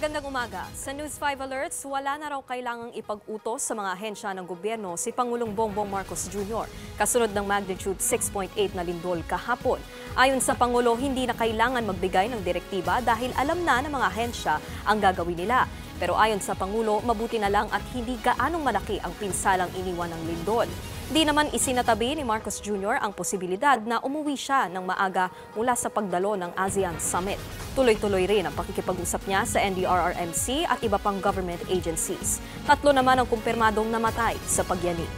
Magandang umaga. Sa News 5 Alerts, wala na raw kailangang ipag-utos sa mga ahensya ng gobyerno si Pangulong Bongbong Marcos Jr. kasunod ng magnitude 6.8 na lindol kahapon. Ayon sa Pangulo, hindi na kailangan magbigay ng direktiba dahil alam na ng mga ahensya ang gagawin nila. Pero ayon sa Pangulo, mabuti na lang at hindi gaanong malaki ang pinsalang iniwan ng lindol. Di naman isinatabi ni Marcos Jr. ang posibilidad na umuwi siya ng maaga mula sa pagdalo ng ASEAN Summit. Tuloy-tuloy rin ang pakikipag-usap niya sa NDRRMC at iba pang government agencies. 3 naman ang kumpirmadong namatay sa pagyanig.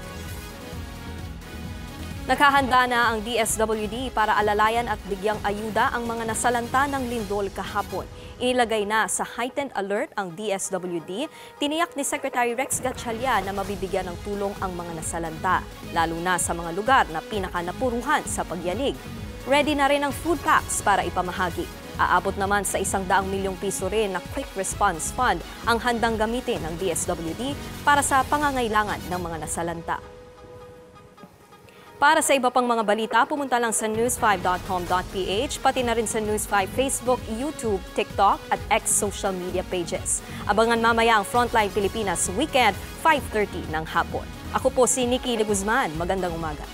Naghahanda na ang DSWD para alalayan at bigyang ayuda ang mga nasalanta ng lindol kahapon. Inilagay na sa heightened alert ang DSWD. Tiniyak ni Secretary Rex Gatchalian na mabibigyan ng tulong ang mga nasalanta, lalo na sa mga lugar na pinakanapuruhan sa pagyanig. Ready na rin ang food packs para ipamahagi. Aabot naman sa 100 milyong piso rin na Quick Response Fund ang handang gamitin ng DSWD para sa pangangailangan ng mga nasalanta. Para sa iba pang mga balita, pumunta lang sa news5.com.ph, pati na rin sa News 5 Facebook, YouTube, TikTok at X social media pages. Abangan mamaya ang Frontline Pilipinas Weekend, 5:30 ng hapon. Ako po si Nikki de Guzman. Magandang umaga.